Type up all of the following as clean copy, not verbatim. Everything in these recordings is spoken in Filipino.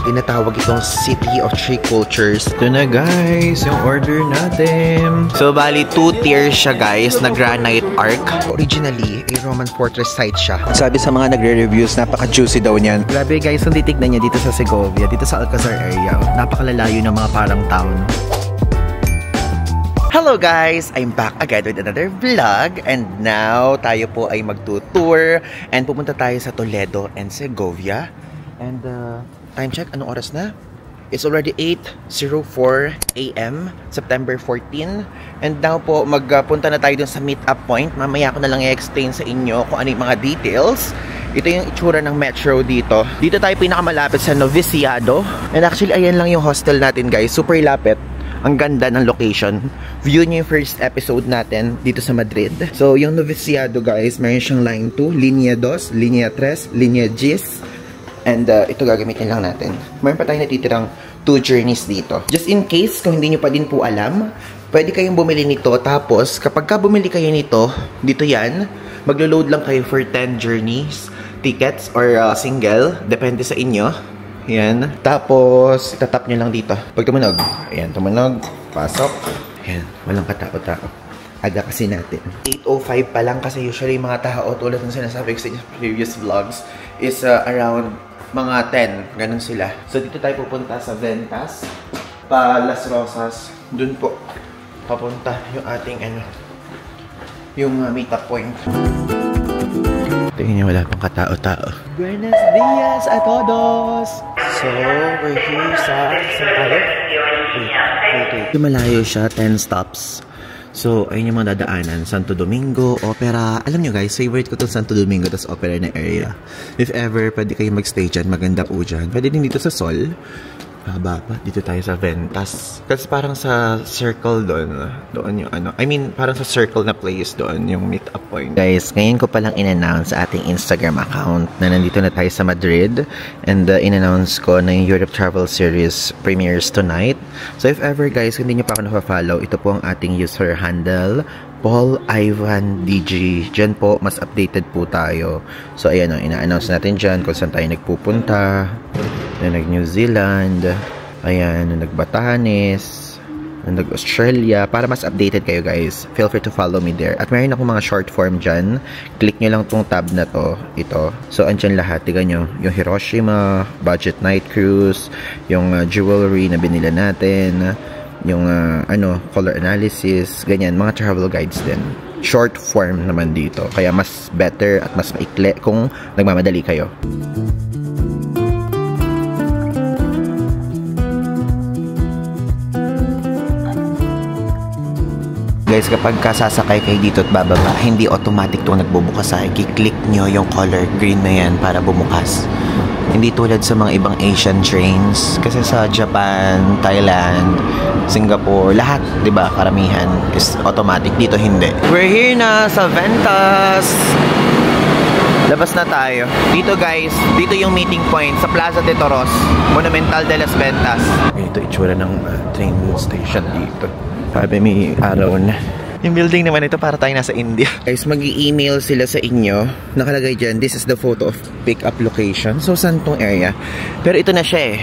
tinatawag itong City of Three Cultures. Ito na guys, yung order natin. So bali 2 tiers siya guys, na granite arc. Originally, a Roman fortress site siya. Sabi sa mga nagre-reviews, napaka-juicy daw niyan. Grabe guys, kung titignan niya dito sa Segovia, dito sa Alcazar area, napakalalayo ng mga parang town. Hello guys! I'm back again with another vlog and now tayo po ay magtutour and pupunta tayo sa Toledo and Segovia and time check, anong oras na? It's already 8:04 AM, September 14 and now po magpunta na tayo dun sa meet-up point. Mamaya ko na lang i-explain sa inyo kung ano yung mga details. Ito yung itsura ng metro dito. Dito tayo pinakamalapit sa Noviciado and actually ayan lang yung hostel natin guys, super lapit. Ang ganda ng location. View nyo yung first episode natin dito sa Madrid. So, yung Noviciado guys, meron siyang line 2, linya 2, linya 3, linya 10. And ito gagamitin lang natin. Meron pa tayong natitirang 2 journeys dito. Just in case, kung hindi nyo pa din po alam, pwede kayong bumili nito. Tapos, kapag ka bumili kayo nito, dito yan, maglo-load lang kayo for 10 journeys, tickets, or single. Depende sa inyo. Yan. Tapos, itatap nyo lang dito. Pag tumunog, ayan, tumunog, pasok. Ayan, walang katao-tao. Aga kasi natin. 8:05 pa lang kasi usually mga tao, tulad ng sinasabi ko sa previous vlogs, is around mga 10. Ganun sila. So, dito tayo pupunta sa Ventas, pa Las Rosas. Dun po, papunta yung ating, yung meet-up point. Tingin niyo, wala pang katao-tao. Buenos dias a todos! So, we're here sa... Wait. Malayo siya, 10 stops. So, ayun yung mga dadaanan. Santo Domingo, Opera. Alam nyo guys, favorite ko itong Santo Domingo, tas Opera na area. If ever, pwede kayo magstay dyan, maganda po dyan. Pwede din dito sa Sol. Haba pa, dito tayo sa Ventas. Kasi parang sa circle doon yung parang sa circle na place doon yung meet-up point. Guys, ngayon ko palang in-announce sa ating Instagram account na nandito na tayo sa Madrid. And in-announce ko na yung Europe Travel Series premieres tonight. So if ever guys, hindi nyo pa ako na-follow, ito po ang ating user handle, Paul Ivan DG. Diyan po, mas updated po tayo. So ayan o, ina-announce natin dyan kung saan tayo nagpupunta. Nag-New Zealand, ayan, nag-Batanes, nag-Australia, para mas updated kayo guys. Feel free to follow me there. At meron akong mga short form dyan. Click nyo lang tong tab na to, ito. So, andyan lahat. Tiga nyo, yung Hiroshima, budget night cruise, yung jewelry na binila natin, yung color analysis, ganyan, mga travel guides din. Short form naman dito. Kaya mas better at mas maikli kung nagmamadali kayo. Guys, kapag sasakay kayo dito at bababa, hindi automatic itong nagbubukas. I-click nyo yung color green na yan para bumukas. Hindi tulad sa mga ibang Asian trains. Kasi sa Japan, Thailand, Singapore, lahat, di ba, karamihan is automatic. Dito hindi. We're here na sa Ventas. Labas na tayo. Dito guys, dito yung meeting point sa Plaza de Toros, Monumental de las Ventas. Ito itsura ng train station dito. Sabi may araw na. Yung building naman ito para tayo nasa India. Guys, mag-i-email sila sa inyo. Nakalagay dyan, this is the photo of pick-up location. So, saan tong area? Pero ito na siya eh.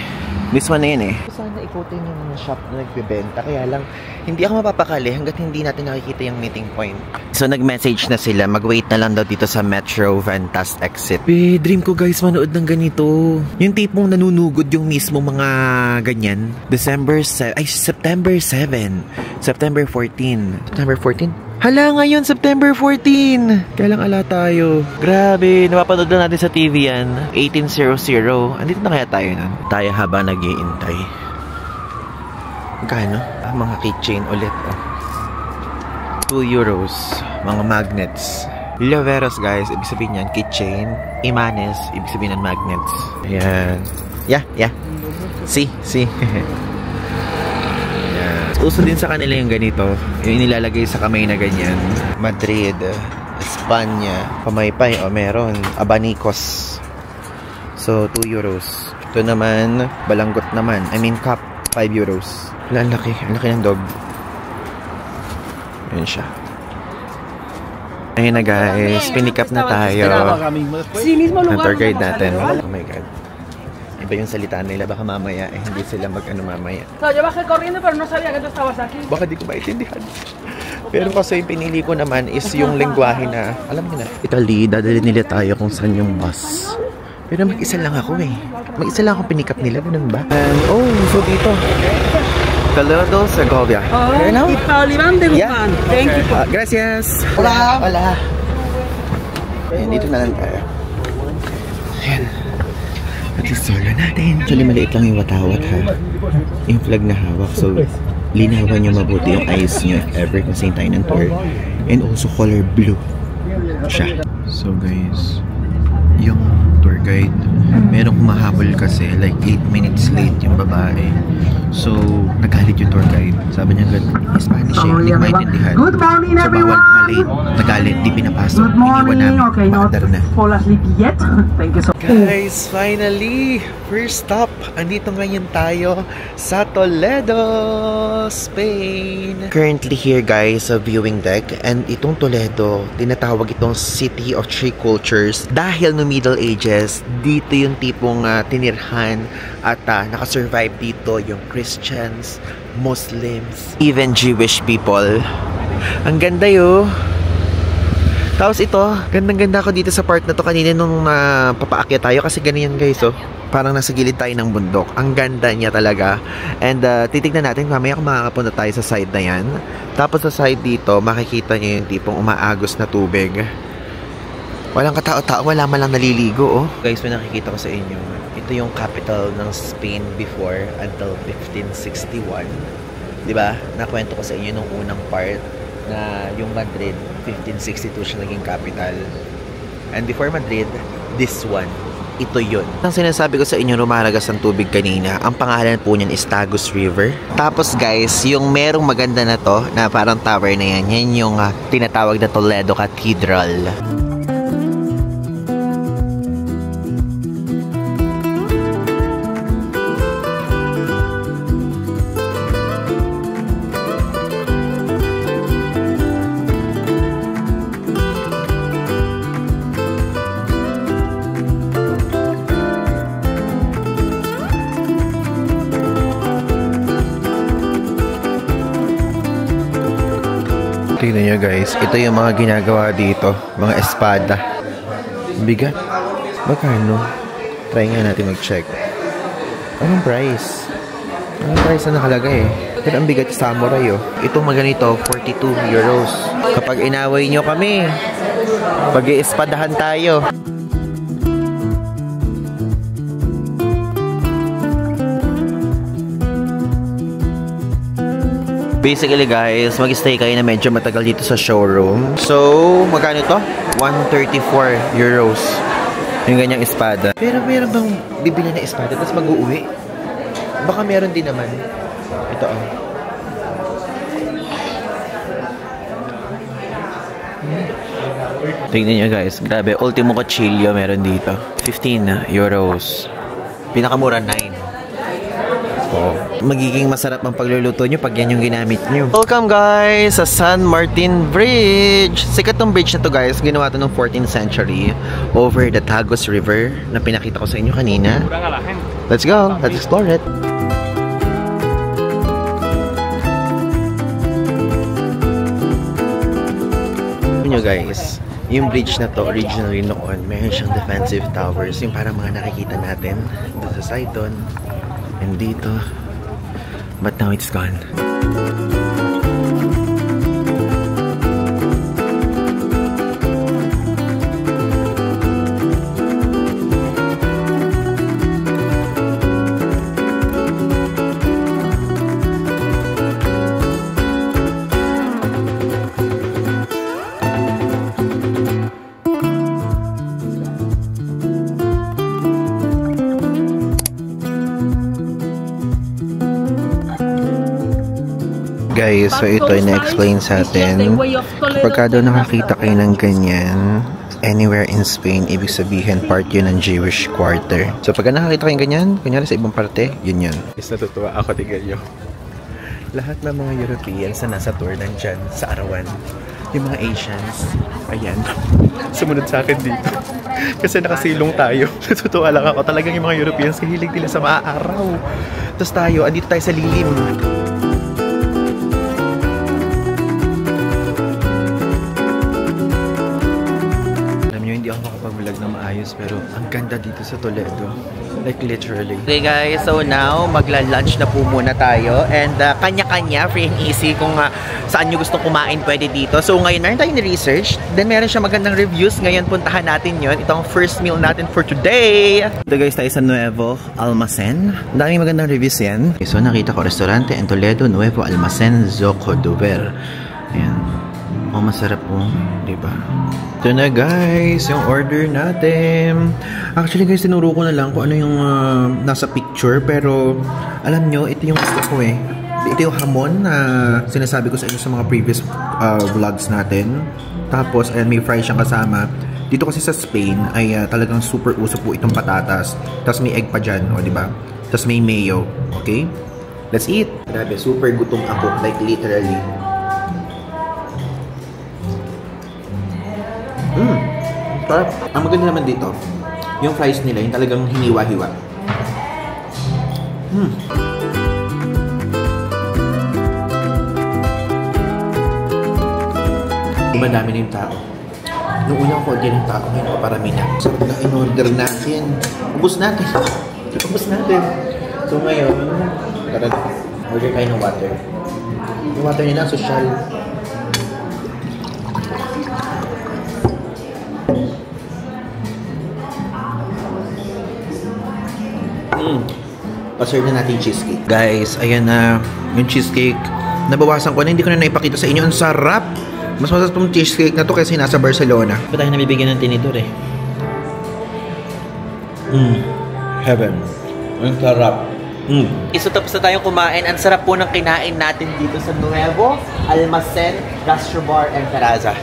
This one na yun eh. Sana ikutin yung mga shop na nagbibenta. Kaya lang, hindi ako mapapakali hanggat hindi natin nakikita yung meeting point. So, nag-message na sila. Mag-wait na lang daw dito sa Metro Ventas exit. Dream ko guys, manood ng ganito. Yung tipong nanunugod yung mismo mga ganyan. September 7. September 14. September 14? Hala, ngayon, September 14! Kaya lang ala tayo. Grabe, napapanood na natin sa TV yan. 1800. Andito na kaya tayo nun? Tayo habang nag-iintay. Magkano? Mga keychain ulit. €2. Mga magnets. Llaveros, guys. Ibig sabihin yan, keychain. Imanes, ibig sabihin ng magnets. Ayan. Yeah. See. Uso din sa kanila yung ganito. Yung inilalagay sa kamay na ganyan. Madrid, Espanya, pamaypay, meron. Abanicos. So, €2. Ito naman, balanggot naman. Cup, €5. Wala, ang laki ng dog. Ayan siya. Ayun na guys, pinick up na tayo. Ang tour guide natin. Oh my god. iba yung salita nila. Baka mamaya, hindi sila mag-ano mamaya. So, yo bajé corriendo pero no sabía que tú estabas aquí. Baka di ko maintindihan. Pero kasi yung pinili ko naman is yung lengguwahe na, alam niyo na. Italy, dadalhin nila tayo kung saan yung bus. Pero mag-isa lang ako eh. Mag-isa lang ako pinikap nila, ganun ba? Oh, so dito. Toledo, Segovia. Here now? Oliván de Guzmán. Thank you. Gracias. Hola. Hola. Ayan, dito na lang tayo. Ayan. Pag-solo natin. Actually, maliit lang yung watawat ha. Yung flag na hawak. So, linawan nyo mabuti yung eyes nyo if ever kung saan tayo ng tour. And also color blue siya. So guys, yung tour guide, merong humahabol kasi like 8 minutes late yung babae. So, nagalit yung tour guide. Sabi niya, Spanish eh, hindi ko maintindihan. Good morning, so, bawal malate. Nagalit, di pinapasok. Good morning. Okay, not na. fall asleep yet. Thank you so much. Guys, finally, first stop. Andito ngayon tayo sa Toledo, Spain. Currently here guys sa viewing deck. And itong Toledo, tinatawag itong City of Three Cultures. Dahil no Middle Ages, dito yung tipong tinirhan at nakasurvive dito yung Christians, Muslims, even Jewish people. Ang ganda yo. Tapos ito, gandang-ganda ako dito sa part na to kanina nung papaakyat tayo kasi ganyan guys, oh. Parang nasa gilid tayo ng bundok. Ang ganda niya talaga. And titignan natin mamaya kung makakapunta tayo sa side na yan. Tapos sa side dito, makikita niyo yung tipong umaagos na tubig. Walang katao-tao, wala man lang naliligo, oh. Guys, may nakikita ko sa inyo. Ito yung capital ng Spain before until 1561. Diba? Nakwento ko sa inyo nung unang part na yung Madrid, 1562 siya naging capital. And before Madrid, this one, ito yun. Ang sinasabi ko sa inyo, lumaragas ang tubig kanina. Ang pangalan po niyan is Tagus River. Tapos guys, yung merong maganda na to, na parang tower na yan, yan yung tinatawag na Toledo Cathedral. Tignan nyo guys, ito yung mga ginagawa dito, mga espada. Bigat. Magkano? Try nga natin mag-check. Anong price? Anong price na nakalagay? Pero ang bigat samurai oh. Itong maganito, 42 euros. Kapag inaway nyo kami, pag-iespadahan tayo. Basically guys, mag-stay kayo na medyo matagal dito sa showroom. So, magkano to? 134 euros. Yung ganyang espada. Pero meron bang bibili na espada tapos mag-uuwi? Baka meron din naman. Ito oh. Tingnan nyo guys, grabe. Ultimo Cuchillo meron dito. 15 euros. Pinakamura 9. Oh. Magiging masarap ang pagluluto nyo pag yan yung ginamit nyo. Welcome guys sa San Martin Bridge. Sikat tong bridge na to guys. Ginawa to ng 14th century over the Tagus River na pinakita ko sa inyo kanina. Let's go. Let's explore it. Nyo guys, yung bridge na to originally noon, meron siyang defensive towers. Yung parang mga nakikita natin dito sa side doon. And dito, but now it's gone. Guys, so ito ina-explain sa atin. Kapag daw nakakita kayo ng ganyan, anywhere in Spain, ibig sabihin part yun ng Jewish quarter. So pag nakakita kayo ganyan, kunyari sa ibang parte, yun yun. Is natutuwa ako, tignan nyo. Lahat ng mga Europeans na nasa tour nandyan sa arawan. Yung mga Asians, ayan, sumunod sa akin dito. Kasi nakasilong tayo. Natutuwa lang ako. Talagang yung mga Europeans, hilig nila sa maaaraw. Tapos tayo, andito tayo sa lilim. Hindi ako makapag-vlog na maayos pero ang ganda dito sa Toledo. Like literally. Okay guys, so now magla-lunch na po muna tayo and kanya-kanya, free and easy kung saan nyo gustong kumain pwede dito. So ngayon meron tayong ni-research, then meron siya magandang reviews. Ngayon puntahan natin yon. Ito ang first meal natin for today. Ito guys, tayo sa Nuevo Almacen. Daming magandang reviews yan. Okay, so nakita ko restaurante in Toledo, Nuevo Almacen, Zocodover. Ayan. Oh, masarap po, diba? Ito na guys, yung order natin. Actually guys, tinuro ko na lang kung ano yung nasa picture. Pero alam nyo, ito yung gusto ko eh. Ito yung hamon na sinasabi ko sa inyo sa mga previous vlogs natin. Tapos, ayan, may fries siyang kasama. Dito kasi sa Spain ay talagang super uso po itong patatas. Tapos may egg pa dyan, o diba? Tapos may mayo, okay? Let's eat! Grabe, super gutom ako, like literally. Ang maganda naman dito, yung fries nila, yung talagang hiniwa-hiwa. Madami na yung tao. Nung unang konti ng tao, ngayon parami na. Sarap na in-order natin. Ubus natin. Ubus natin. So ngayon, order tayo ng water. Yung water nila, social. Pa-serve na natin cheesecake. Guys, ayan na yung cheesecake. Nabawasan ko na, hindi ko na naipakita sa inyo. Ang sarap! Mas masarap itong cheesecake na to kasi nasa Barcelona. Ba't tayo nabibigyan ng tinidor eh? Heaven. Ang sarap. So tapos na tayong kumain. Ang sarap po ng kinain natin dito sa Nuevo Almacen Gastrobar and Terraza.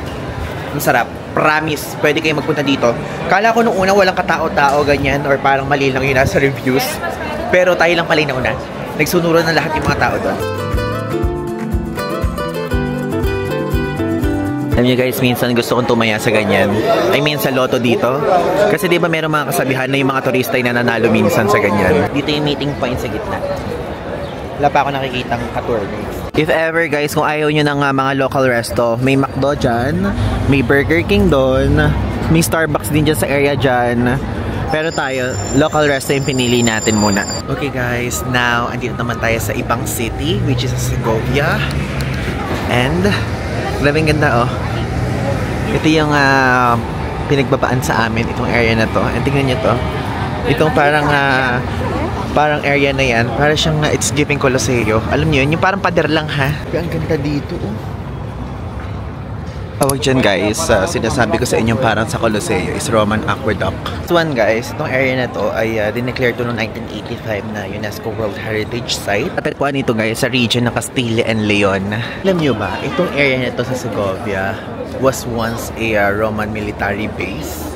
Ang sarap. Promise, pwede kayo magpunta dito. Kala ko nung una walang katao-tao ganyan or parang mali lang yun nasa reviews. Pero tayo lang pala yung nauna. Nagsunuran na lahat yung mga tao doon. Alam niyo guys, minsan gusto kong tumaya sa ganyan. I mean sa Lotto dito. Kasi di ba meron mga kasabihan na yung mga turista ay nananalo minsan sa ganyan. Dito yung meeting point sa gitna. Wala pa ako nakikitang ka-tour guys. If ever guys, kung ayaw nyo ng mga local resto, may McDo dyan, may Burger King doon, may Starbucks din dyan sa area dyan. Pero tayo, local resto yung pinili natin muna. Okay guys, now andito naman tayo sa ibang city, which is Segovia. And, grabing ganda oh. Ito yung pinagbabaan sa amin, itong area na to. And tingnan nyo to. Itong parang area na yan, para siyang it's giving Colosseo. Alam niyo yun, yung parang pader lang ha. Ang ganda dito oh. Tawag dyan guys, sinasabi ko sa inyo parang sa Colosseo is Roman Aqueduct. This one guys, itong area na to ay dineclare to noong 1985 na UNESCO World Heritage Site. Natagpuan ito guys sa region ng Castilla and Leon. Alam nyo ba, itong area na to sa Segovia was once a Roman military base.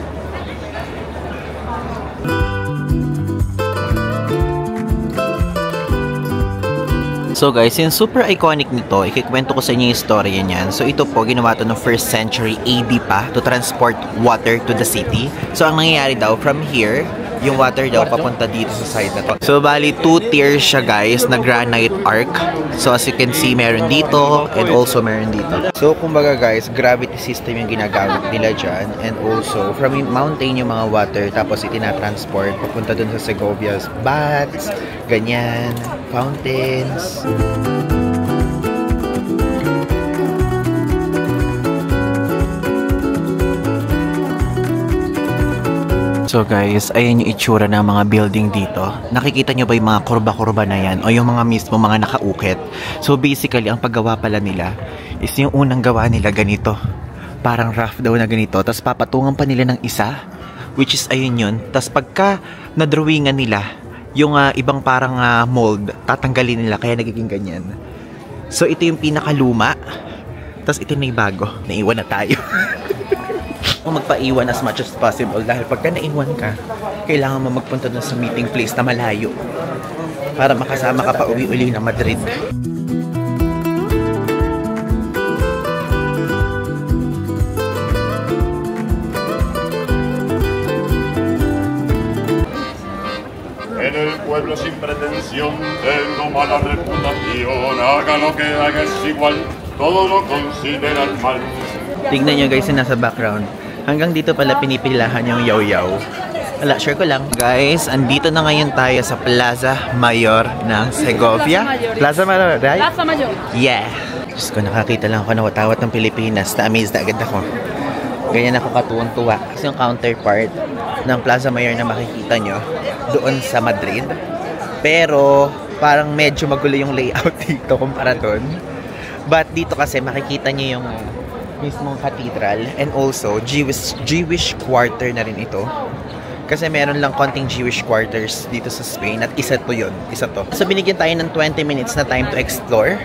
So guys, yung super iconic nito, ikikwento ko sa inyo yung storya niyan. So ito po, ginawa to no 1st century AD pa to transport water to the city. So ang nangyayari daw, from here, yung water daw papunta dito sa side na to. So bali, 2 tiers siya guys, na granite arc. So as you can see, meron dito and also meron dito. So kumbaga guys, gravity system yung ginagamit nila dyan. And also, from mountain yung mga water, tapos itinatransport papunta dun sa Segovia's baths, ganyan, fountains. So guys, ayan yung itsura ng mga building dito. Nakikita nyo ba yung mga kurba-kurba na yan? O yung mga mismo mga nakaukit? So basically, ang paggawa pala nila is yung unang gawa nila ganito. Parang rough daw na ganito. Tapos papatungan pa nila ng isa. Which is ayun yun. Tapos pagka na-drawingan nila, yung ibang parang mold, tatanggalin nila. Kaya nagiging ganyan. So ito yung pinakaluma. Tapos ito na yung bago. Naiwan na tayo. Magpaiwan as much as possible dahil pagka naiwan ka, kailangan mo magpunta dun sa meeting place na malayo para makasama ka pa uwi-uli na Madrid. profesión, tengo mala reputación, haga lo que haga es igual, todo lo consideran mal. Tingnan nyo guys yung nasa background. Hanggang dito pala pinipilahan yung yaw-yaw. Wala, share ko lang. Guys, andito na ngayon tayo sa Plaza Mayor ng Segovia. Plaza Mayor, right? Plaza Mayor. Yeah! Diyos ko, nakakita lang ako ng watawat ng Pilipinas. Na-amaze na agad ako. Ganyan ako katuwang-tuwa. Kasi yung counterpart ng Plaza Mayor na makikita nyo doon sa Madrid. Pero, parang medyo magulo yung layout dito kumpara doon. But dito kasi makikita nyo yung mismong cathedral. And also, Jewish quarter na rin ito. Kasi meron lang konting Jewish quarters dito sa Spain at isa to yun. Isa to. So binigyan tayo ng 20 minutes na time to explore.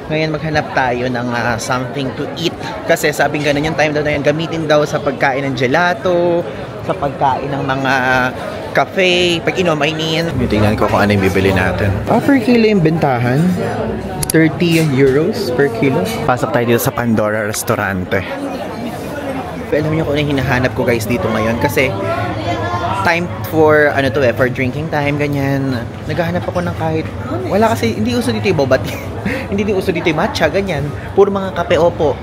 Ngayon maghanap tayo ng something to eat. Kasi sabing ganun yung time daw na yun, gamitin daw sa pagkain ng gelato, sa pagkain ng mga cafe, pag inom, I mean. Tingnan ko kung ano yung bibili natin. Per kilo yung bentahan. 30 euros per kilo. Pasok tayo dito sa Pandora Restaurante. Alam niyo kung ano yung hinahanap ko guys dito ngayon kasi time for for drinking time, ganyan. Naghahanap ako ng kahit wala kasi hindi uso dito yung boba tea. Hindi din uso dito yung matcha, ganyan. Puro mga kape opo.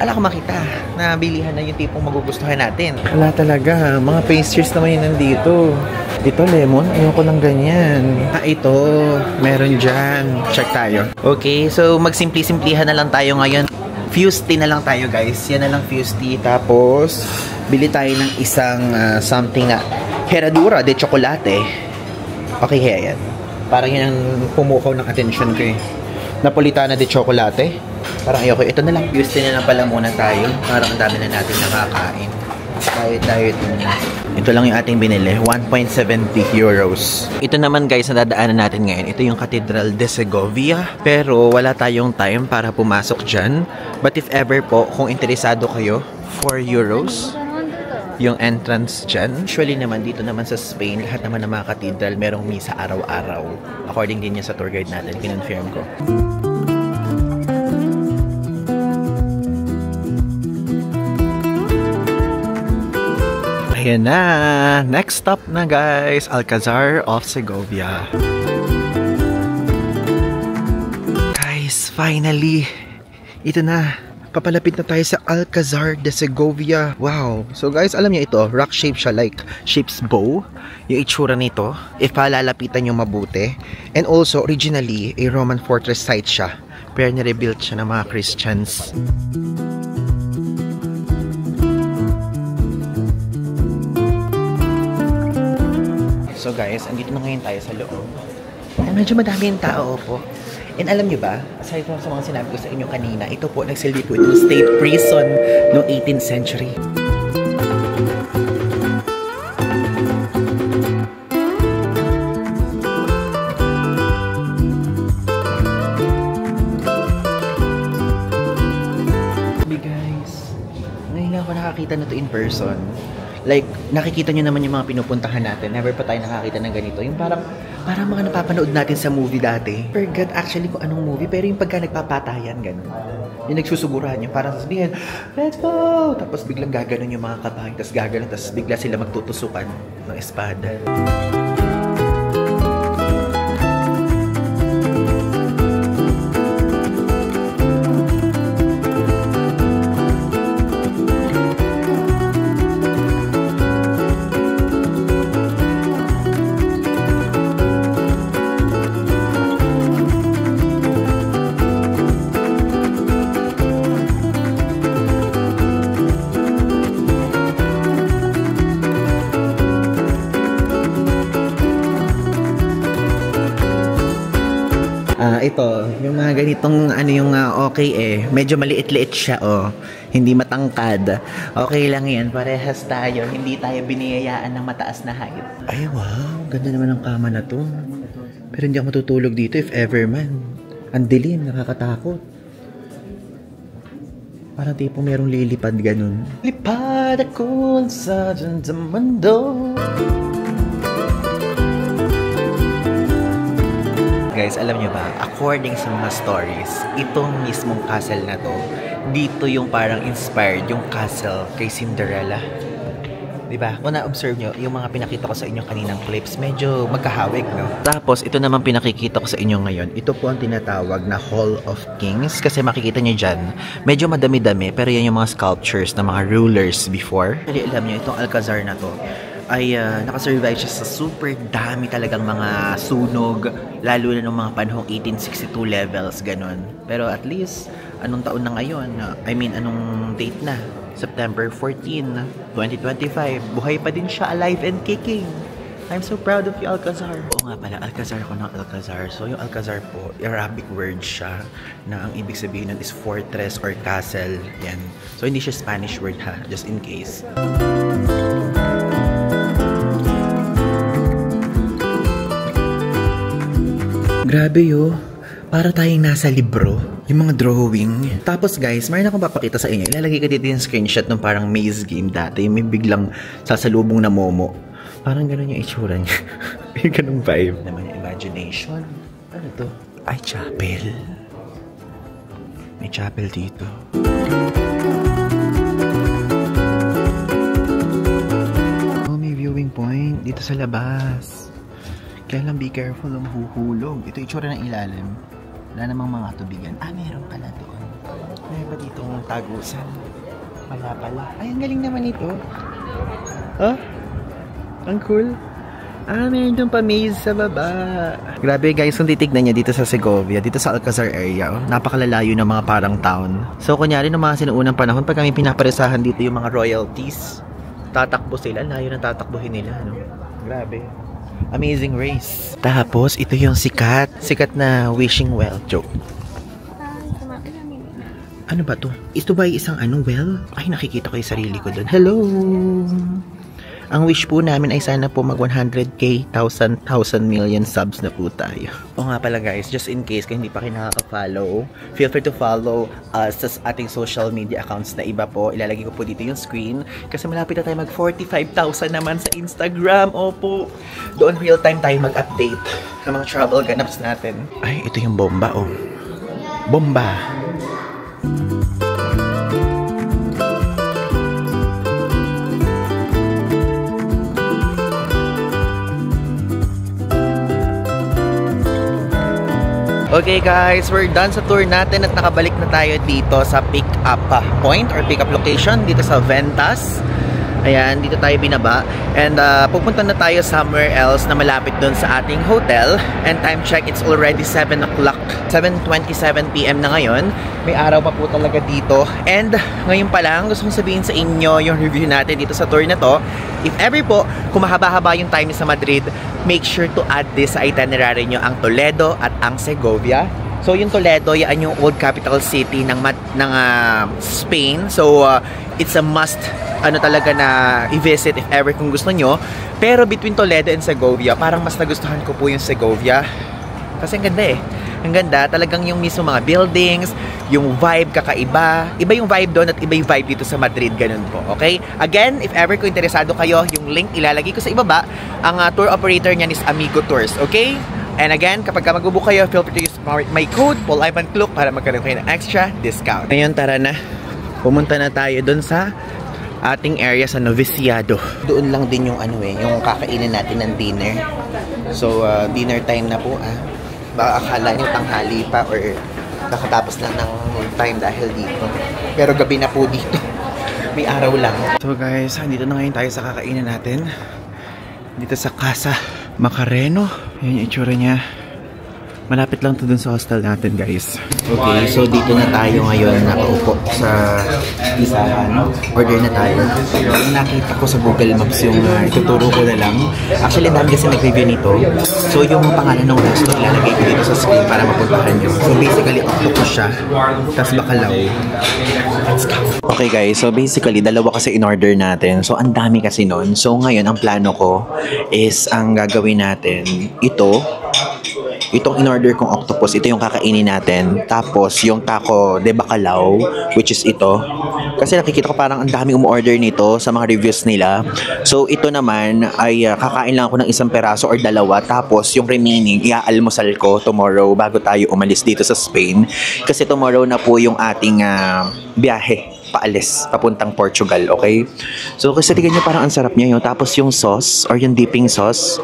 Ala ko makita na bilihan na yung tipong magugustuhan natin. Wala talaga. Mga pastries naman yun nandito. Ito lemon, ayoko ng ganyan. Ito, meron dyan. Check tayo. Okay, so magsimpli-simplihan na lang tayo ngayon. Fused tea na lang tayo guys. Yan na lang fused tea. Tapos, bili tayo ng isang something na Herradura de chocolate. Okay, yan. Parang yan ang pumukaw ng attention ko eh. Napolitana de chocolate. Parang ayoko. Ito na lang. Fused tea na lang pala muna tayo. Parang ang dami na natin nakakain. Diet muna. Ito lang yung ating binili. 1.70 euros. Ito naman guys, na dadaanan natin ngayon. Ito yung Cathedral de Segovia. Pero wala tayong time para pumasok dyan. But if ever po, kung interesado kayo, 4 euros yung entrance dyan. Usually naman, dito naman sa Spain, lahat naman ng mga cathedral, merong misa araw-araw. According din niya sa tour guide natin, kinonfirm ko. Ayan na! Next stop na guys, Alcazar of Segovia. Guys, finally! Ito na! Papalapit na tayo sa Alcazar de Segovia. Wow! So guys, alam niyo ito, rock shape siya like ship's bow. Yung itsura nito, if palalapitan nyo mabuti. And also, originally, a Roman fortress site siya. Pero nirebuilt siya ng mga Christians. So guys, andito na ngayon tayo sa loob. And medyo madami yung tao po. And alam nyo ba, aside from sa mga sinabi ko sa inyo kanina, ito po, nagsilbi po itong state prison noong 18th century. Hey guys, ngayon lang ako nakakita na to in person. Like, nakikita nyo naman yung mga pinupuntahan natin. Never pa tayo nakakita ng ganito. Yung parang mga napapanood natin sa movie dati. Forgot actually kung anong movie, pero yung pagka nagpapatayan, gano'n. Yung nagsusuguran, yung parang sasabihin, let's go! Tapos biglang gaganon yung mga kabahay, tapos gaganon, tapos bigla sila magtutusukan ng espada. Ito, yung mga ganitong okay eh. Medyo maliit-liit siya Hindi matangkad. Okay lang yan. Parehas tayo. Hindi tayo biniyayaan ng mataas na height. Ay wow, ganda naman ang kama na to. Pero hindi ako matutulog dito if ever man. Ang dilim, nakakatakot. Parang tipong merong lilipad ganun. Lipad ako sa dyan sa mundo. Guys, alam nyo ba, according sa mga stories, itong mismong castle na to, dito yung parang inspired yung castle kay Cinderella. Diba? Kung na-observe nyo, yung mga pinakita ko sa inyo kaninang clips, medyo magkahawig, no? Tapos, ito naman pinakikita ko sa inyo ngayon. Ito po ang tinatawag na Hall of Kings. Kasi makikita nyo dyan, medyo madami-dami, pero yan yung mga sculptures ng mga rulers before. Kasi alam nyo, itong Alcazar na to, ay nakasurvive siya sa super dami talagang mga sunog, lalo na ng mga panahong 1862 levels, ganun. Pero at least, anong taon na ngayon? I mean, anong date na? September 14, 2025. Buhay pa din siya, alive and kicking. I'm so proud of you, Alcazar. Oo nga pala, Alcazar ko ng Alcazar. So, yung Alcazar po, Arabic word siya na ang ibig sabihin nun is fortress or castle. Yan. So, hindi siya Spanish word ha, just in case. Grabe yo. Para tayong nasa libro. Yung mga drawing. Tapos guys, mayroon akong papakita sa inyo. Ilalagay ko dito yung screenshot ng parang maze game dati. Yung may biglang sasalubong na momo. Parang gano'n yung itsura niya. Yung ganung vibe. Naman yung imagination. Ano to? Ay, chapel. May chapel dito. Oh, may viewing point dito sa labas. Kaya lang be careful, huhulog. Ito itsura ng ilalim. Wala namang mga tubigan. Ah, meron pala doon. Meron pa dito ng tagusan. Wala pala. Ay, ang galing naman ito. Oh, ang cool. Ah, meron doon pa maze sa baba. Grabe guys, kung titignan niya dito sa Segovia, dito sa Alcazar area, oh, napakalalayo ng mga parang town. So, kunyari ng mga sinuunang panahon, pag kami pinaparesahan dito yung mga royalties, tatakbo sila. Layo na tatakbuhin nila. No? Grabe. Amazing race. Tapos, ito yung sikat na wishing well. Joke. Ano ba to? Ito ba isang well? Ay, nakikita ko yung sarili ko dun. Hello! Ang wish po namin ay sana po mag 100k, 1,000 million subs na po tayo. O nga pala guys, just in case kung hindi pa kayo nakaka-follow, feel free to follow us sa ating social media accounts na iba po. Ilalagay ko po dito yung screen kasi malapit na tayo mag 45,000 naman sa Instagram. Opo, doon real time tayo mag-update ng mga travel ganaps natin. Ay, ito yung bomba oh. Bomba! Okay guys, we're done sa tour natin at nakabalik na tayo dito sa pick-up point or pick-up location dito sa Ventas. Ayan, dito tayo binaba. And pupunta na tayo somewhere else na malapit dun sa ating hotel. And time check, it's already 7 o'clock. 7:27 PM na ngayon. May araw pa po talaga dito. And ngayon pa lang, gusto kong sabihin sa inyo yung review natin dito sa tour na to. If ever po, kung mahaba-haba yung time sa Madrid, make sure to add this sa itinerary nyo, ang Toledo at ang Segovia. So yung Toledo, yan yung old capital city ng Spain. So it's a must talaga na i-visit if ever kung gusto nyo. Pero between Toledo and Segovia, parang mas nagustuhan ko po yung Segovia. Kasi ang ganda eh. Ang ganda, talagang yung mismo mga buildings, yung vibe kakaiba. Iba yung vibe doon at iba yung vibe dito sa Madrid, ganun po. Okay? Again, if ever kung interesado kayo, yung link ilalagay ko sa ibaba. Ang tour operator niyan is Amigo Tours. Okay? And again, kapag mag-book kayo, feel free to use my code, Paul Ivan Kluk, para magkaroon kayo ng extra discount. Ngayon, tara na. Pumunta na tayo doon sa ating area sa Noviciado. Doon lang din yung yung kakainin natin ng dinner. So, dinner time na po Baka akala nyo tanghali pa or kakatapos lang ng time dahil dito. Pero gabi na po dito. May araw lang. So guys, dito na ngayon tayo sa kakainin natin. Dito sa Casa Macareno. Yan yung itsura niya. Malapit lang to dun sa hostel natin guys. Okay, so dito na tayo ngayon nakaupo sa isahan. Order na tayo. Nakita ko sa Google Maps yung ituturo ko na lang. Actually, dami kasi nag-review nito. So yung pangalan ng resto ilalagay ko dito sa screen para mapuntahan nyo. So basically, octopus siya. Tapos bacalao. Let's go. Okay guys, so basically, dalawa kasi in-order natin. So ang dami kasi nun. So ngayon, ang plano ko is ang gagawin natin itong in-order kong octopus, ito yung kakainin natin. Tapos, yung taco de bacalao, which is ito. Kasi nakikita ko parang ang daming umorder nito sa mga reviews nila. So, ito naman ay kakain lang ako ng isang peraso or dalawa. Tapos, yung remaining, iaalmusal ko tomorrow bago tayo umalis dito sa Spain. Kasi tomorrow na po yung ating biyahe paalis, papuntang Portugal, okay? So, kasi tignan nyo parang ang sarap niya yun. Tapos yung sauce, or yung dipping sauce,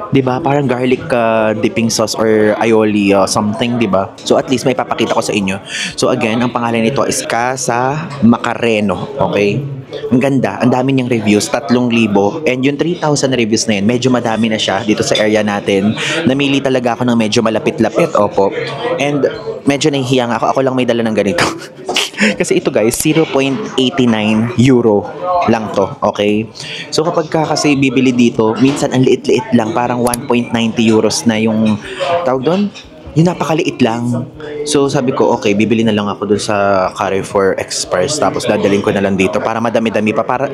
diba? Parang garlic dipping sauce or aioli something, diba? So, at least may papakita ko sa inyo. So, again, ang pangalan nito is Casa Macareno, okay? Ang ganda, ang dami niyang reviews, 3,000. And yung 3,000 reviews na yun, medyo madami na siya dito sa area natin. Namili talaga ako ng medyo malapit-lapit, opo. And medyo nahihiya nga ako, ako lang may dala ng ganito. Kasi ito guys, 0.89 euro lang to, okay? So kapag ka kasi bibili dito, minsan ang liit-liit lang, parang 1.90 euros na yung tawag doon. Yung napakaliit lang. So sabi ko, okay, bibili na lang ako dun sa Carrefour Express tapos dadalhin ko na lang dito para madami-dami pa. Para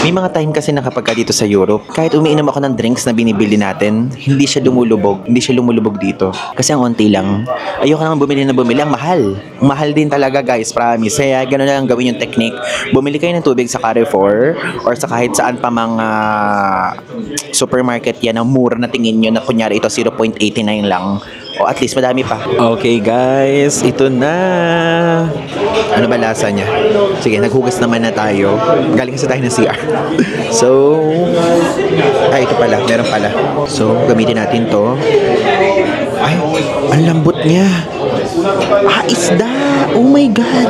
may mga time kasi na kapag ka dito sa Europe, kahit umiinom ako ng drinks na binibili natin, hindi siya lumulubog. Hindi siya lumulubog dito. Kasi ang onti lang. Ayoko naman bumili na bumili. Ang mahal. Ang mahal din talaga guys, promise. Kaya gano'n na lang gawin yung technique. Bumili kayo ng tubig sa Carrefour or sa kahit saan pa mga supermarket yan na mura na tingin nyo na kunyari ito 0.89 lang. O at least madami pa. Okay guys, ito na. Ano ba lasa niya? Sige, naghugas naman na tayo. Galing kasi tayo ng CR. So, ito pala. Meron pala. So, gamitin natin to. Ay, ang lambot niya. Isda! Oh my God!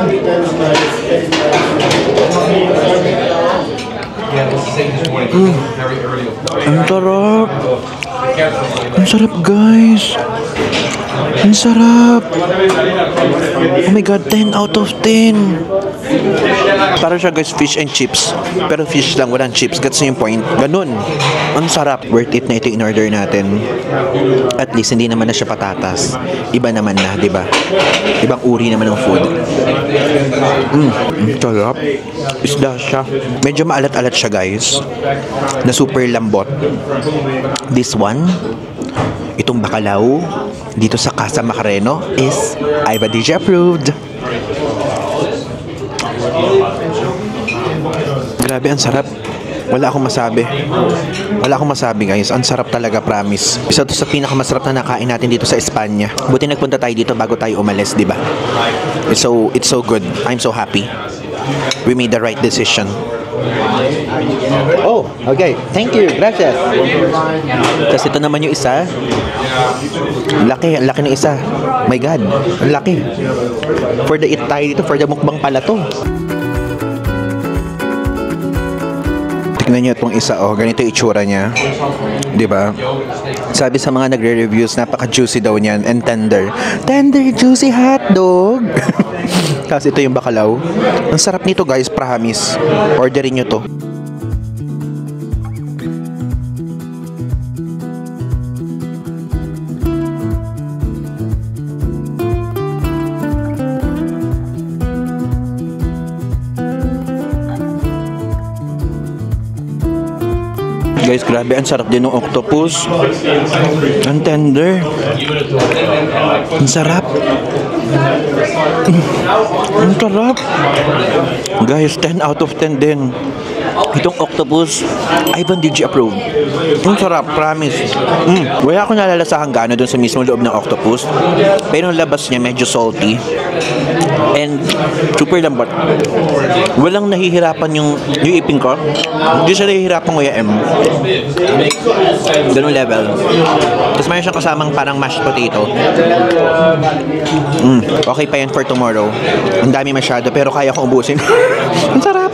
Ang sarap! Ang sarap guys! Ang sarap! Oh my God, 10 out of 10! Para siya guys, fish and chips. Pero fish lang, walang chips. Gets yung point. Ganun. Ang sarap. Worth it na ito in order natin. At least, hindi naman na siya patatas. Iba naman na, di ba? Ibang uri naman ng food. Sarap. Isda siya. Medyo maalat-alat siya guys. Na super lambot. This one, itong bacalao dito sa Casa Macareno is Iva DJ approved. Grabe, ang sarap. Wala akong masabi. Wala akong masabi guys. Ang sarap talaga, promise. Isa to sa pinakamasarap na nakain natin dito sa Espanya. Buti nagpunta tayo dito bago tayo umalis, di ba? It's so good. I'm so happy. We made the right decision. Oh, okay. Thank you. Gracias. Tapos ito naman yung isa. Laki ng isa. My God. Ang laki. For the eat tayo dito. For the mukbang pala to. Tignan nyo itong isa, oh, ganito itsura niya. Diba? Sabi sa mga nagre-reviews, napaka-juicy daw niyan and tender. Tender, juicy hotdog! Tapos ito yung bacalao. Ang sarap nito guys, promise. Orderin nyo to. Guys, grabe, ang sarap din ng octopus. Ang tender. Ang sarap. Ang sarap. Guys, 10 out of 10 din. Itong octopus, Ivan DJ approved. Ang sarap, promise. Wala akong nalalasahan gano'n dun sa mismo loob ng octopus. Pero yung labas niya medyo salty. And super lambot. Walang nahihirapan yung ipin ko. Hindi siya nahihirapan ko yung ganun level. Tapos mayroon siyang kasamang parang mashed potato. Okay pa yan for tomorrow. Ang dami masyado pero kaya ko ubusin. Ang sarap.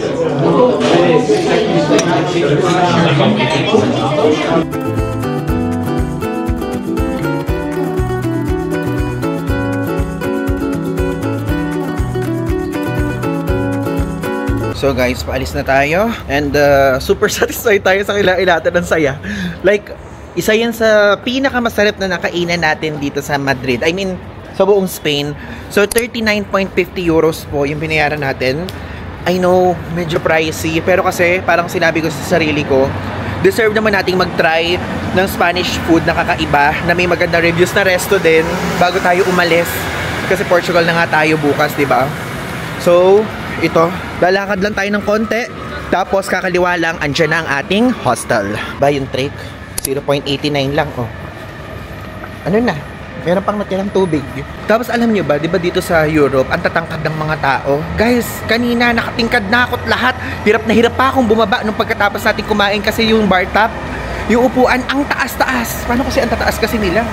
So guys, paalis na tayo and super satisfied tayo sa kilala ng saya. Like, isa yan sa pinakamasarap na nakainan natin dito sa Madrid. I mean, sa buong Spain. So 39.50 euros po yung binayaran natin. I know, medyo pricey, pero kasi parang sinabi ko sa sarili ko, deserve naman nating mag-try ng Spanish food na kakaiba, na may magandang reviews na resto din bago tayo umalis. Kasi Portugal na nga tayo bukas, di ba? So, ito, lalakad lang tayo ng konti, tapos kakaliwa lang, andyan na ang ating hostel. Ba yung trek? 0.89 lang, oh. Ano na? Meron pang natirang tubig. Tapos alam nyo ba, di ba dito sa Europe, ang tatangkad ng mga tao? Guys, kanina nakatingkad na ako't lahat. Hirap na hirap pa akong bumaba nung pagkatapos natin kumain kasi yung bar top, yung upuan, ang taas-taas. Paano kasi ang tataas kasi nila?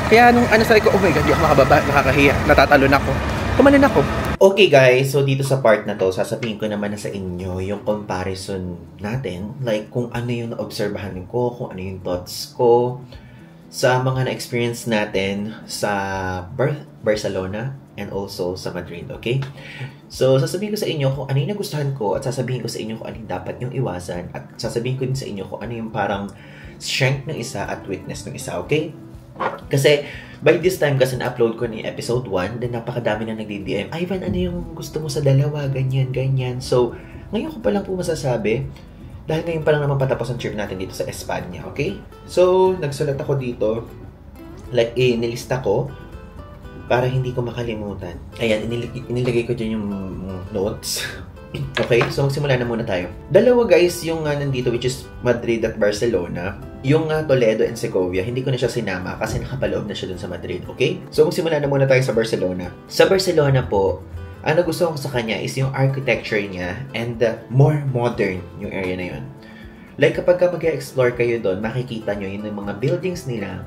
Kaya nung sabi ko, oh my God, di ako makababa, nakakahiya, natatalon ako. Tumalon ako. Okay guys, so dito sa part na to, sasabihin ko naman na sa inyo yung comparison natin. Like kung ano yung naobserbahan ko, kung ano yung thoughts ko sa mga na-experience natin sa Barcelona and also sa Madrid, okay? So, sasabihin ko sa inyo kung ano yung nagustuhan ko at sasabihin ko sa inyo kung ano yung dapat yung iwasan at sasabihin ko din sa inyo kung ano yung parang strength ng isa at weakness ng isa, okay? Kasi, by this time, kasi na-upload ko ni episode 1, then napakadami na nagdi-DM, Ivan, ano yung gusto mo sa dalawa? Ganyan, ganyan. So, ngayon ko pa lang po masasabi, dahil ngayon pa lang naman patapos ang trip natin dito sa Espanya, okay? So, nagsulat ako dito, like, nilista ko, para hindi ko makalimutan. Ayan, inilagay ko dyan yung notes. Okay, so magsimula na muna tayo. Dalawa guys, yung nandito, which is Madrid at Barcelona. Yung Toledo and Segovia, hindi ko na siya sinama kasi nakapaloob na siya dun sa Madrid, okay? So magsimula na muna tayo sa Barcelona. Sa Barcelona po, ang nagustuhan ko sa kanya is yung architecture niya and more modern yung area na yun. Like kapag mag-explore kayo doon, makikita nyo yun yung mga buildings nila.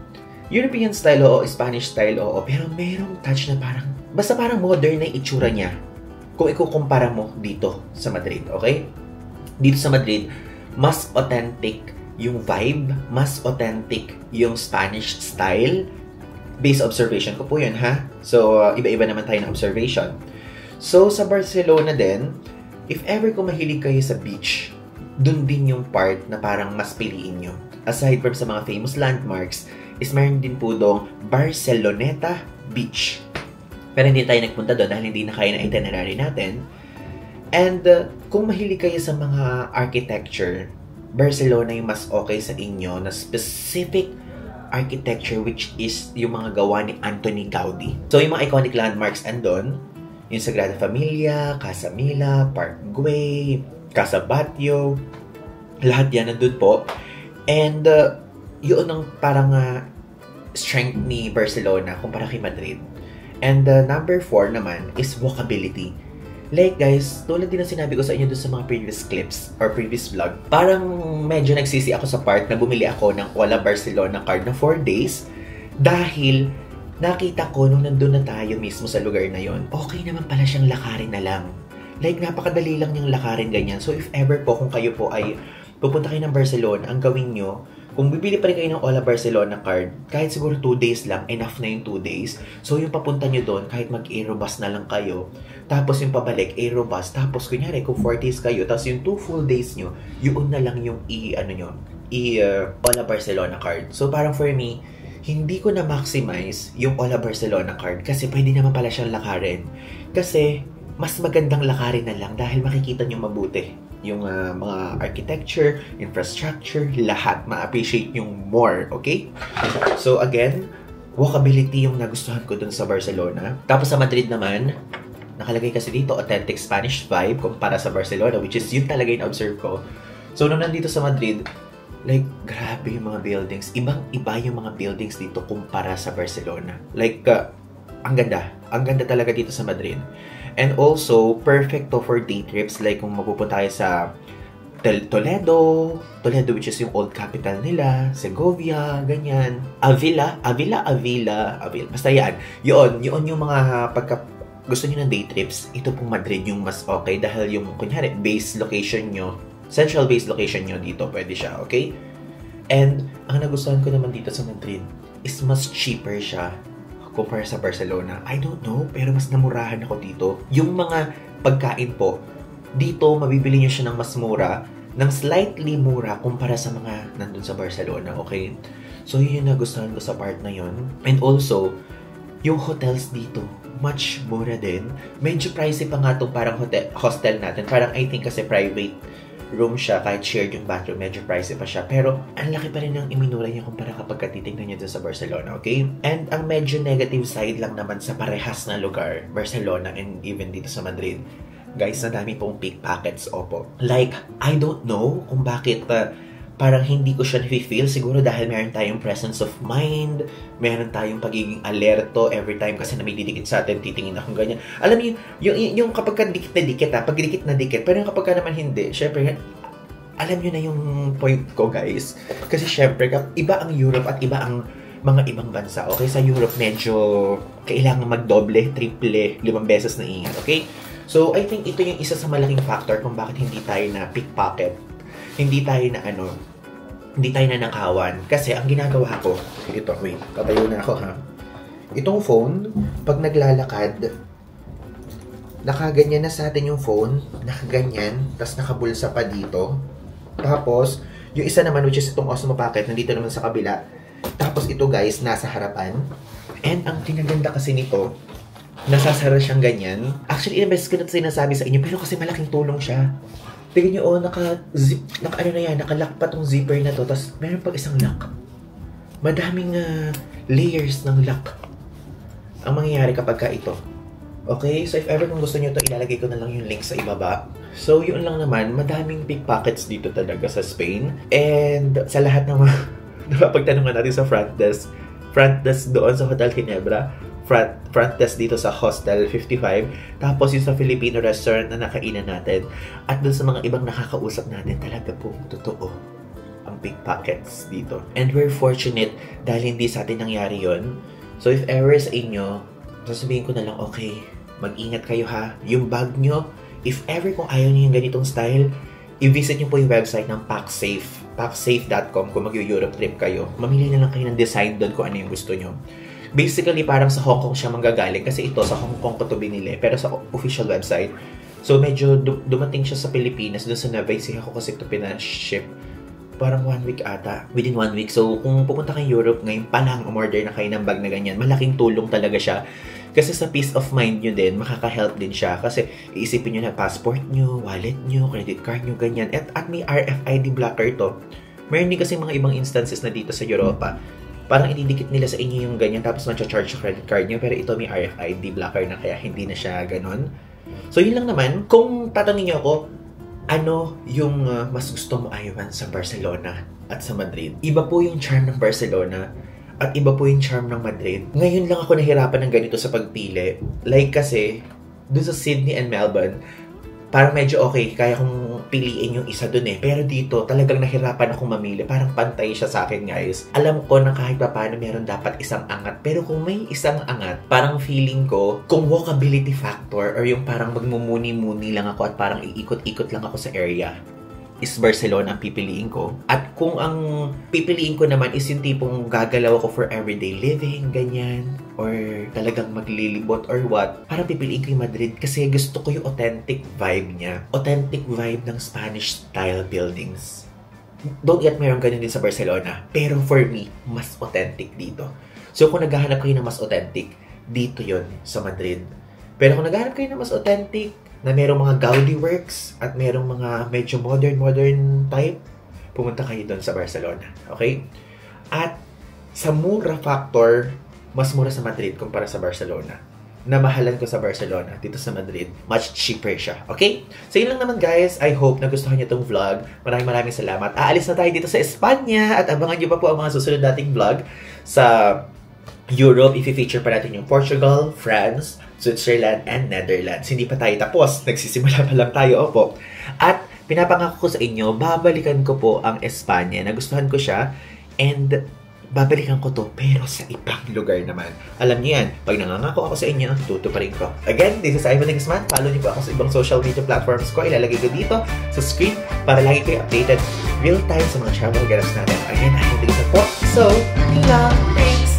European style o Spanish style o pero merong touch na parang, basta parang modern na itsura niya. Kung ikukumpara mo dito sa Madrid, okay? Dito sa Madrid, mas authentic yung vibe, mas authentic yung Spanish style. Based observation ko po yun, ha? So, iba-iba naman tayo ng observation. So, sa Barcelona din, if ever kung mahilig kayo sa beach, dun din yung part na parang mas piliin nyo. Aside from sa mga famous landmarks, is meron din po doong Barceloneta Beach. Pero hindi tayo nagpunta doon dahil hindi na kaya na itinerary natin. And kung mahilig kayo sa mga architecture, Barcelona yung mas okay sa inyo na specific architecture which is yung mga gawa ni Antoni Gaudi. So, yung mga iconic landmarks andon, yung Sagrada Familia, Casa Mila, Park Güell, Casa Batlló, lahat yan nandun po. And yun ang parang strength ni Barcelona kumpara kay Madrid. And number 4 naman is walkability. Like guys, tulad din ang sinabi ko sa inyo doon sa mga previous clips or previous vlog, parang medyo nagsisi ako sa part na bumili ako ng Ola Barcelona card na 4 days dahil nakita ko nung nandun na tayo mismo sa lugar na yon, okay naman pala siyang lakarin na lang. Like, napakadali lang niyang lakarin ganyan. So, if ever po, kung kayo po ay pupunta kayo ng Barcelona, ang gawin nyo, kung bibili pa rin kayo ng Ola Barcelona card, kahit siguro 2 days lang, enough na yung 2 days. So, yung papunta nyo doon, kahit mag-aerobus na lang kayo, tapos yung pabalik, aerobus, tapos kunyari, kung 4 days kayo, tapos yung 2 full days nyo, yun na lang yung Ola Barcelona card. So, parang for me, hindi ko na-maximize yung Ola Barcelona card kasi pwede naman pala siyang lakarin. Kasi, mas magandang lakarin na lang dahil makikita nyo mabuti yung mga architecture, infrastructure, lahat ma-appreciate yung more, okay? So again, walkability yung nagustuhan ko dun sa Barcelona. Tapos sa Madrid naman, nakalagay kasi dito authentic Spanish vibe kumpara sa Barcelona, which is yun talaga yung observe ko. So nung nandito sa Madrid, like grabe yung mga buildings. Ibang-iba yung mga buildings dito kumpara sa Barcelona. Like, ang ganda. Ang ganda talaga dito sa Madrid. And also, perfect to for day trips. Like, kung mapupunta tayo sa Toledo, which is yung old capital nila, Segovia, ganyan. Avila. Basta yan. Yun yung mga pagka gusto nyo ng day trips, ito pong Madrid yung mas okay. Dahil yung, kunyari, base location nyo, central base location nyo dito, pwede siya, okay? And, ang nagustuhan ko naman dito sa Madrid is mas cheaper siya kumpara sa Barcelona. I don't know, pero mas namurahan ako dito. Yung mga pagkain po, dito mabibili nyo siya ng mas mura, ng slightly mura kumpara sa mga nandun sa Barcelona, okay? So, yun yung nagustuhan ko sa part na yun. And also, yung hotels dito, much mura din. Medyo pricey pa nga itong parang hostel natin. Parang I think kasi private room siya, kahit shared yung bathroom, medyo pricey pa siya. Pero, ang laki pa rin ng iminura niya kumpara kapag titignan niya dun sa Barcelona, okay? And ang medyo negative side lang naman sa parehas na lugar, Barcelona and even dito sa Madrid, guys, na dami pong pickpockets, opo. Like, I don't know kung bakit parang hindi ko siya na-feel. Siguro dahil meron tayong presence of mind, meron tayong pagiging alerto every time kasi na may didikit sa atin, titingin akong ganyan. Alam niyo, yung kapag ka dikit na dikit, pag dikit na dikit, pero yung kapag ka naman hindi, syempre, alam niyo na yung point ko, guys. Kasi syempre, iba ang Europe at iba ang mga ibang bansa. Okay, sa Europe, medyo kailangan magdoble, triple, 5 beses na ingat. Okay? So, I think ito yung isa sa malaking factor kung bakit hindi tayo na pickpocket. Hindi tayo na hindi tayo na nakawan. Kasi ang ginagawa ko, ito, wait, tatayo na ako ha. Itong phone, pag naglalakad, nakaganyan na sa atin yung phone, nakaganyan, tapos nakabulsa pa dito. Tapos, yung isa naman, which is itong Osmo Pocket, nandito naman sa kabila. Tapos ito guys, nasa harapan. And ang kinaganda kasi nito, nasasara siyang ganyan. Actually, ilang beses ko na sinasabi sa inyo, pero kasi malaking tulong siya. Tingnan nyo, naka-zip, naka-lock pa tong zipper na to, tapos meron pag isang lock. Madaming layers ng lock ang mangyayari kapag ka ito. Okay? So if ever kung gusto nyo ito, ilalagay ko na lang yung link sa ibaba. So yun lang naman, madaming pickpockets dito talaga sa Spain. And sa lahat ng mga napapagtanungan natin sa front desk doon sa Hotel Ginebra, front desk dito sa Hostel 55, tapos yung sa Filipino restaurant na nakainan natin, at dun sa mga ibang nakakausap natin, talaga po, totoo ang pickpockets dito. And we're fortunate dahil hindi sa atin nangyari yon. So if ever sa inyo, sasabihin ko na lang, okay, mag-ingat kayo ha. Yung bag nyo, if ever kung ayaw nyo yung ganitong style, i-visit nyo po yung website ng PackSafe, packsafe.com kung mag-Europe trip kayo. Mamili na lang kayo ng design doon kung ano yung gusto nyo. Basically, parang sa Hong Kong siya manggagaling kasi ito sa Hong Kong ko to binili, pero sa official website. So, medyo dumating siya sa Pilipinas, doon sa Nueva Ecija ko kasi ito pinaship. Parang 1 week ata, within 1 week. So, kung pupunta kayo Europe, ngayon pa lang umorder na kayo ng bag na ganyan, malaking tulong talaga siya. Kasi sa peace of mind nyo din, makaka-help din siya. Kasi iisipin nyo na passport nyo, wallet nyo, credit card nyo, ganyan. At may RFID blocker to. Meron din kasi mga ibang instances na dito sa Europa. Parang ididikit nila sa inyo yung ganyan, tapos ma-charge sa credit card nyo. Pero ito may RFID blocker na kaya hindi na siya ganon. So yun lang naman. Kung tatanungin nyo ako, ano yung mas gusto mo ayawan sa Barcelona at sa Madrid? Iba po yung charm ng Barcelona at iba po yung charm ng Madrid. Ngayon lang ako nahirapan ng ganito sa pagpili. Like kasi, doon sa Sydney and Melbourne, parang medyo okay, kaya kong piliin yung isa dun eh. Pero dito, talagang nahirapan akong mamili. Parang pantay siya sa akin, guys. Alam ko na kahit pa paano meron dapat isang angat. Pero kung may isang angat, parang feeling ko, kung walkability factor or yung parang magmumuni-muni lang ako at parang iikot-ikot lang ako sa area, is Barcelona ang pipiliin ko. At kung ang pipiliin ko naman is yung tipong gagalaw ako for everyday living, ganyan, or talagang maglilibot or what, parang pipiliin ko yung Madrid kasi gusto ko yung authentic vibe niya. Authentic vibe ng Spanish style buildings. Don't yet meron ganyan din sa Barcelona. Pero for me, mas authentic dito. So kung naghahanap kayo ng mas authentic, dito yon sa Madrid. Pero kung naghahanap kayo ng mas authentic, na merong mga Gaudi works at merong mga medyo modern type, pumunta kayo doon sa Barcelona. Okay? At sa mura factor, mas mura sa Madrid kumpara sa Barcelona. Namahalan ko sa Barcelona. Dito sa Madrid, much cheaper siya. Okay? So yun lang naman guys. I hope nagustuhan niyo itong vlog. Maraming salamat. Aalis na tayo dito sa Espanya at abangan niyo pa po ang mga susunod nating vlog sa Europe. I-feature pa natin yung Portugal, France, Switzerland, and Netherlands. Hindi pa tayo tapos. Nagsisimula pa lang tayo, opo. At pinapangako ko sa inyo, babalikan ko po ang Espanya. Nagustuhan ko siya. And babalikan ko to, pero sa ibang lugar naman. Alam niyo yan, pag nangangako ako sa inyo, tutuparin ko. Again, this is Ivan Nixman. Follow niyo po ako sa ibang social media platforms ko. Ilalagay ko dito sa screen para lagi kayo updated real time sa mga travel ganaps natin. Again, Ivan Nixman po. So, yun lang. Thanks!